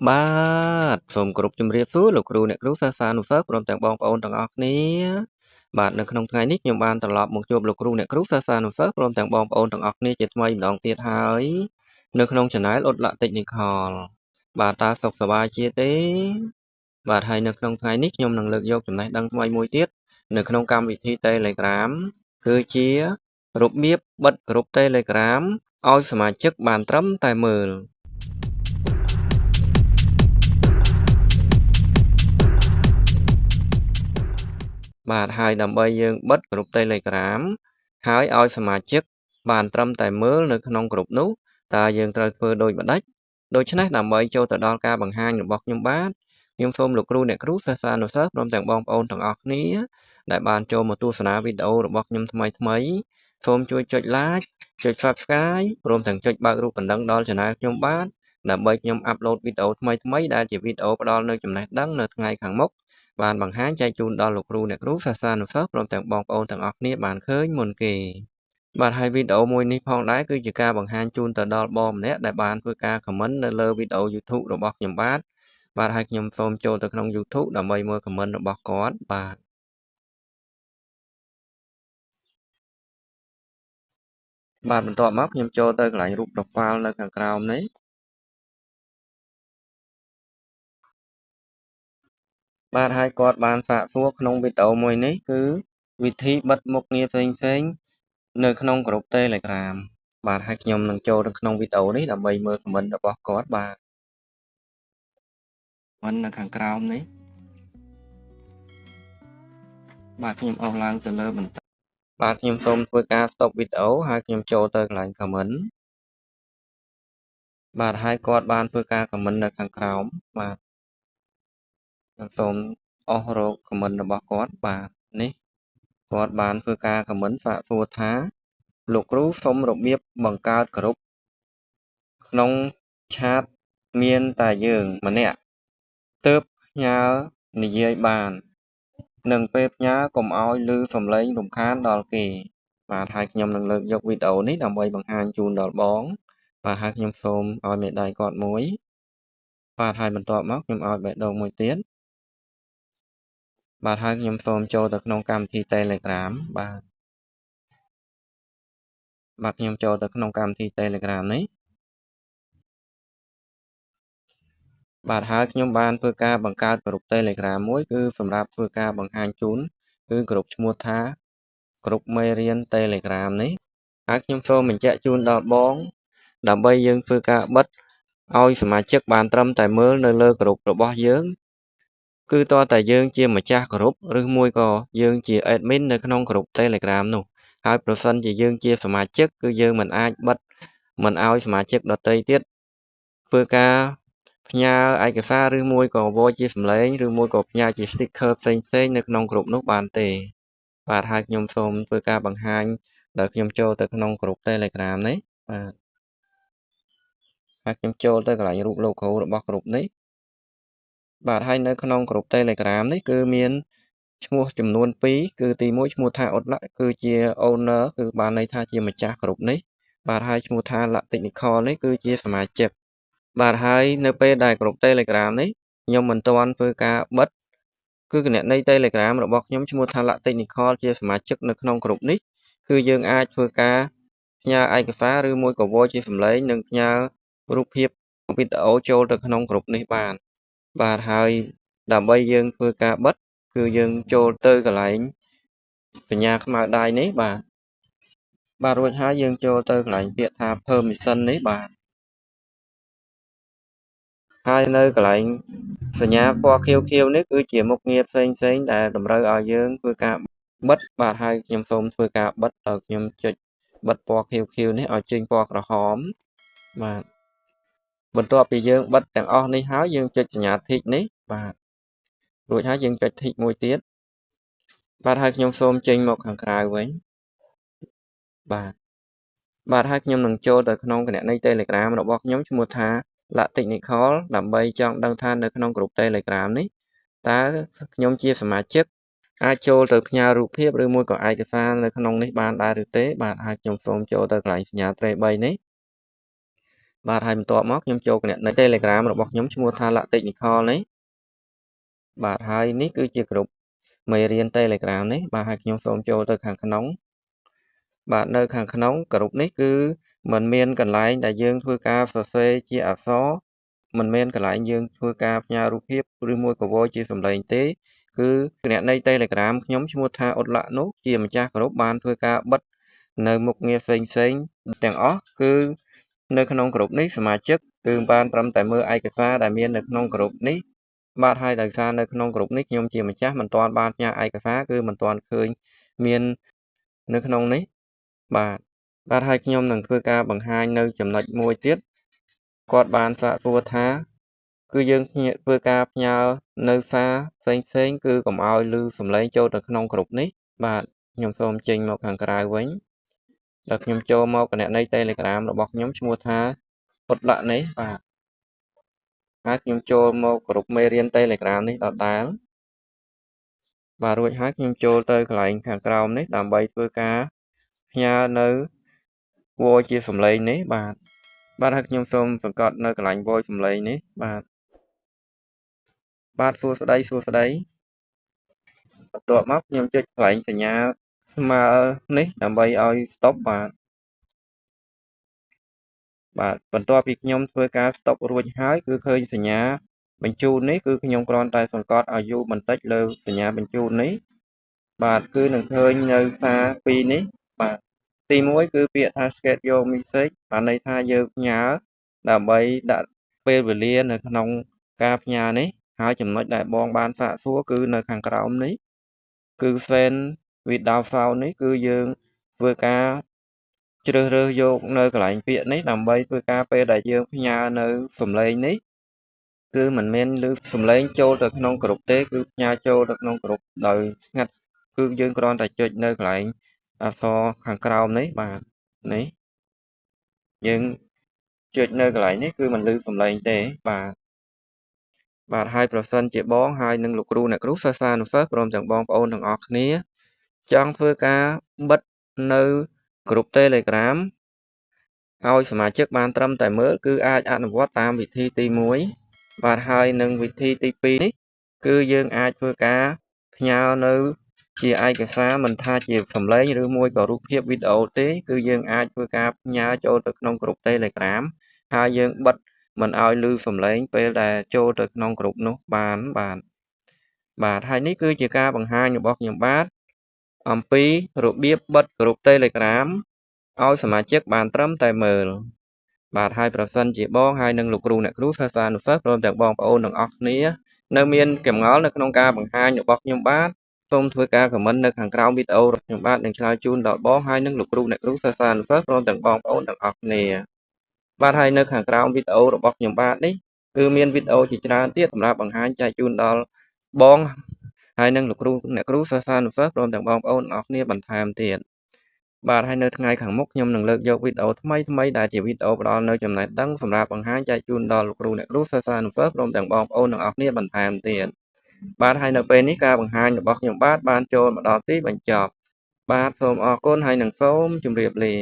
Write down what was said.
បាទសូមគោរពជំរាបសួរលោកគ្រូអ្នកគ្រូសិស្សានុសិស្សព្រមទាំងបងប្អូនទាំងអស់គ្នាបាទនៅក្នុងថ្ងៃនេះខ្ញុំបានត្រឡប់មកជួបលោកគ្រូអ្នកគ្រូសិស្សានុសិស្សព្រមទាំងបងប្អូនទាំងអស់គ្នាជាថ្មីម្ដងទៀតហើយនៅក្នុង Channel អ៊ុតឡាក់តិចនីខលបាទតើសុខសប្បាយជាទេបាទហើយនៅក្នុងថ្ងៃនេះខ្ញុំនឹងលើកយកចំណេះដឹងថ្មីមួយទៀតនៅក្នុងកម្មវិធី Telegram គឺជារបៀបបិទក្រុម Telegram ឲ្យសមាជិកបានត្រឹមតែមើលបាទហើយដើម្បីយើងបិទក្រុម Telegram ហើយឲ្យសមាជិកបានត្រឹមតែមើលនៅក្នុងក្រុមនោះតើយើងត្រូវធ្វើដូចម្តេចដូច្នេះដើម្បីចូលទៅដល់ការបង្ហាញរបស់ខ្ញុំបាទខ្ញុំសូមលោកគ្រូអ្នកគ្រូសិស្សានុសិស្សព្រមទាំងបងប្អូនទាំងអស់គ្នាដែលបានចូលមកទស្សនាវីដេអូរបស់ខ្ញុំថ្មីសូមជួយចុច Like ចុច Subscribe ព្រមទាំងចុចបើករូបកណ្ដឹងដល់ Channel ខ្ញុំបាទដើម្បីខ្ញុំអាប់ឡូតវីដេអូថ្មីដែលជាវីដេអូផ្ដល់នូវចំណេះដឹងនៅថ្ងៃខាងមុខបានបង្ហាញចែកជូនដល់លោកគ្រូអ្នកគ្រូសិស្សានុសិស្សព្រមទាំងបងប្អូនទាំងអស់គ្នាបានឃើញមុនគេបាទហើយវីដេអូមួយនេះផងដែរគឺជាការបង្ហាញជូនទៅដល់បងម្នាក់ដែលបានធ្វើការ comment នៅលើវីដេអូ YouTube របស់ខ្ញុំបាទហើយខ្ញុំសូមចូលទៅក្នុង YouTube ដើម្បីមើល comment របស់គាត់បាទបន្ទាប់មកខ្ញុំចូលទៅកន្លែងរូប profile នៅខាងក្រោមនេះបាទហើយគាត់បានសាកសួរក្នុងវីដេអូមួយនេះគឺវិធីបិទមុខងារផ្សេងៗនៅក្នុងក្រុម Telegram បាទហើយខ្ញុំនឹងចូលទៅក្នុងវីដេអូនេះដើម្បីមើល comment របស់គាត់បាទcomment នៅខាងក្រោមនេះបាទខ្ញុំអស់ឡើងទៅលើបន្តិចបាទខ្ញុំសូមធ្វើការ stop វីដេអូហើយខ្ញុំចូលទៅកន្លែង comment បាទហើយគាត់បានធ្វើការ comment នៅខាងក្រោមបាទខ្ញុំសូមអស់រក comment របស់គាត់បាទនេះគាត់បានធ្វើការ comment សាកសួរថាលោកគ្រូសូមរបៀបបង្កើតក្រុមក្នុងឆាតមានតែយើងម្នាក់ទើបផ្ញើនិយាយបាននិងពេលផ្ញើកុំឲ្យឮសំឡេងរំខានដល់គេបាទហើយខ្ញុំនឹងលើកយកវីដេអូនេះដើម្បីបង្ហាញជូនដល់បងបាទហើយខ្ញុំសូមឲ្យមេដៃគាត់មួយបាទហើយបន្ទាប់មកខ្ញុំឲ្យបេះដូងមួយទៀតបាទហើយខ្ញុំសូមចូលទៅក្នុងកម្មវិធី Telegram បាទខ្ញុំចូលទៅក្នុងកម្មវិធី Telegram នេះបាទហើយខ្ញុំបានធ្វើការបង្កើតក្រុម Telegram មួយគឺសម្រាប់ធ្វើការបង្ហាញជូនគឺក្រុមឈ្មោះថាក្រុមមេរៀន Telegram នេះហើយខ្ញុំសូមបញ្ជាក់ជូនដល់បងដើម្បីយើងធ្វើការបិទឲ្យសមាជិកបានត្រឹមតែមើលនៅលើក្រុមរបស់យើងគឺតើតែយើងជាម្ចាស់ក្រុមឬមួយក៏យើងជា admin នៅក្នុងក្រុម Telegram នោះហើយប្រសិនជាយើងជាសមាជិកគឺយើងមិនអាចបិទមិនឲ្យសមាជិកដទៃទៀតធ្វើការផ្ញើឯកសារឬមួយក៏ voice ជាសំឡេងឬមួយក៏ផ្ញើជា sticker ផ្សេងៗនៅក្នុងក្រុមនោះបានទេបាទហើយខ្ញុំសូមធ្វើការបង្ហាញដែលខ្ញុំចូលទៅក្នុងក្រុម Telegram នេះបាទហើយខ្ញុំចូលទៅកន្លែងរូប logo របស់ក្រុមនេះបាទហើយនៅក្នុងក្រុម Telegram នេះគឺមានឈ្មោះចំនួន2គឺទី1ឈ្មោះថាអ៊ុតឡាក់គឺជា owner គឺបានន័យថាជាម្ចាស់ក្រុមនេះបាទហើយឈ្មោះថា Lack Technical នេះគឺជាសមាជិកបាទហើយនៅពេលដែលក្រុម Telegram នេះខ្ញុំមិនទាន់ធ្វើការបិទគឺគណនី Telegram របស់ខ្ញុំឈ្មោះថា Lack Technical ជាសមាជិកនៅក្នុងក្រុមនេះគឺយើងអាចធ្វើការផ្ញើឯកសារឬមួយក៏ voice ជាសំឡេងនិងផ្ញើរូបភាពវីដេអូចូលទៅក្នុងក្រុមនេះបានបាទហើយដើម្បីយើងធ្វើការបិទគឺយើងចូលទៅកន្លែងសញ្ញាខ្មៅដៃនេះបាទរួចហើយយើងចូលទៅកន្លែងពាក្យថា permission នេះបាទហើយនៅកន្លែងសញ្ញាពណ៌ខៀវៗនេះគឺជាមុខងារផ្សេងៗដែលតម្រូវឲ្យយើងធ្វើការបិទបាទហើយខ្ញុំសូមធ្វើការបិទដោយខ្ញុំចុចបិទពណ៌ខៀវៗនេះឲ្យចេញពណ៌ក្រហមបាទបន្ទាប់ពីយើងបិទទាំងអស់នេះហើយយើងចុចសញ្ញា tick នេះបាទរួចហើយយើងចុច tick មួយទៀតបាទហើយខ្ញុំសូមចេញមកខាងក្រៅវិញបាទហើយខ្ញុំនឹងចូលទៅក្នុងគណនី Telegram របស់ខ្ញុំឈ្មោះថា Lack Technical ដើម្បីចង់ដឹងថានៅក្នុងក្រុម Telegram នេះតើខ្ញុំជាសមាជិកអាចចូលទៅផ្ញើរូបភាពឬមួយក៏ឯកសារនៅក្នុងនេះបានដែរឬទេបាទហើយខ្ញុំសូមចូលទៅកន្លែងសញ្ញាត្រី3នេះ បាទហើយបន្ទាប់មកខ្ញុំចូលគណនី Telegram របស់ខ្ញុំឈ្មោះថា Latinicol នេះបាទហើយនេះគឺជាក្រុមមេរៀន Telegram នេះបាទហើយខ្ញុំសូមចូលទៅខាងក្នុងបាទនៅខាងក្នុងក្រុមនេះគឺมันមានកន្លែងដែលយើងធ្វើការសរសេរជាអក្សរมันមានកន្លែងយើងធ្វើការផ្ញើរូបភាពឬមួយក៏ជាសំឡេងទេគឺគណនី Telegram ខ្ញុំឈ្មោះថាអ៊ុតឡាក់នោះជាម្ចាស់ក្រុមបានធ្វើការបិទនៅមុខងារផ្សេងទាំងអស់គឺនៅក្នុងក្រុមនេះសមាជិកគឺបានត្រឹមតែមើលឯកសារដែលមាននៅក្នុងក្រុមនេះបាទហើយដោយសារនៅក្នុងក្រុមនេះខ្ញុំជាម្ចាស់មិនទាន់បានផ្ញើឯកសារគឺមិនទាន់ឃើញមាននៅក្នុងនេះបាទហើយខ្ញុំនឹងធ្វើការបង្ហាញនៅចំណុចមួយទៀតគាត់បានសាកសួរថាគឺយើងធ្វើការផ្ញើនៅសារផ្សេងគឺកុំឲ្យឮសំឡេងចូលទៅក្នុងក្រុមនេះបាទខ្ញុំសូមចេញមកខាងក្រៅវិញដល់ខ្ញុំចូលមកគណនី Telegram របស់ខ្ញុំឈ្មោះថាអ៊ុតឡាក់នេះបាទហើយខ្ញុំចូលមកក្រុមមេរៀន Telegram នេះដដែលបាទរួចហើយខ្ញុំចូលទៅកន្លែងខាងក្រោមនេះដើម្បីធ្វើការផ្ញើនៅវោជាសំឡេងនេះបាទហើយខ្ញុំសូមសង្កត់នៅកន្លែងវោសំឡេងនេះបាទសួស្តីបន្ទាប់មកខ្ញុំចុចកន្លែងសញ្ញាស្មើនេះដើម្បីឲ្យ stop បាទបន្ទាប់ពីខ្ញុំធ្វើការ stop រួចហើយគឺឃើញសញ្ញាបញ្ជូននេះគឺខ្ញុំគ្រាន់តែសង្កត់ឲ្យយូរបន្តិចលើសញ្ញាបញ្ជូននេះបាទគឺនឹងឃើញនៅសារពីរនេះបាទទី1គឺពាក្យថា schedule your message បានន័យថាយើងផ្ញើដើម្បីដាក់ពេលវេលានៅក្នុងការផ្ញើនេះហើយចំណុចដែលបងបានសាកសួរគឺនៅខាងក្រោមនេះគឺ send without sound នេះគឺយើងធ្វើការជ្រើសរើសយកនៅកន្លែងពាក្យនេះដើម្បីធ្វើការពេលដែលយើងផ្ញើនៅសំឡេងនេះគឺមិនមែនឮសំឡេងចូលទៅក្នុងក្រុមទេគឺផ្ញើចូលទៅក្នុងក្រុមដោយស្ងាត់គឺយើងគ្រាន់តែចុចនៅកន្លែងអក្សរខាងក្រោមនេះបាទនេះយើងចុចនៅកន្លែងនេះគឺមិនឮសំឡេងទេបាទហើយប្រសិនជាបងហើយនឹងលោកគ្រូអ្នកគ្រូសិស្សានុសិស្សព្រមទាំងបងប្អូនទាំងអស់គ្នាចង់ធ្វើការបិទនៅក្រុម Telegram ឲ្យសមាជិកបានត្រឹមតែមើលគឺអាចអនុវត្តតាមវិធីទី1បាទហើយនឹងវិធីទី2នេះគឺយើងអាចធ្វើការផ្ញើនៅជាឯកសារមិនថាជាសំឡេងឬមួយក៏រូបភាពវីដេអូទេគឺយើងអាចធ្វើការផ្ញើចូលទៅក្នុងក្រុម Telegram ហើយយើងបិទមិនឲ្យឮសំឡេងពេលដែលចូលទៅក្នុងក្រុមនោះបានបាទហើយនេះគឺជាការបង្ហាញរបស់ខ្ញុំបាទអំពីរបៀបបិទក្រុម Telegram ឲ្យសមាជិកបានត្រឹមតែមើលបាទហើយប្រសិនជាបងហើយនឹងលោកគ្រូអ្នកគ្រូសិស្សានុសិស្សព្រមទាំងបងប្អូនទាំងអស់គ្នានៅមានចម្ងល់នៅក្នុងការបង្ហាញរបស់ខ្ញុំបាទសូមធ្វើការ comment នៅខាងក្រោមវីដេអូរបស់ខ្ញុំបាទនឹងឆ្លើយជូនដល់បងហើយនឹងលោកគ្រូអ្នកគ្រូសិស្សានុសិស្សព្រមទាំងបងប្អូនទាំងអស់គ្នាបាទហើយនៅខាងក្រោមវីដេអូរបស់ខ្ញុំបាទនេះគឺមានវីដេអូជាច្រើនទៀតសម្រាប់បង្ហាញចែកជូនដល់បងហើយនឹងលោកគ្រូអ្នកគ្រូសិស្សានុសិស្សព្រមទាំងបងប្អូនទាំងអស់គ្នាបន្ថែមទៀតបាទហើយនៅថ្ងៃខាងមុខខ្ញុំនឹងលើកយកវីដេអូថ្មីដែលជាវីដេអូផ្ដល់នៅចំណេះដឹងសម្រាប់បង្ហាញចែកជូនដល់លោកគ្រូអ្នកគ្រូសិស្សានុសិស្សព្រមទាំងបងប្អូនទាំងអស់គ្នាបន្ថែមទៀតបាទហើយនៅពេលនេះការបង្ហាញរបស់ខ្ញុំបាទបានចូលមកដល់ទីបញ្ចប់បាទសូមអរគុណហើយនឹងសូមជម្រាបលា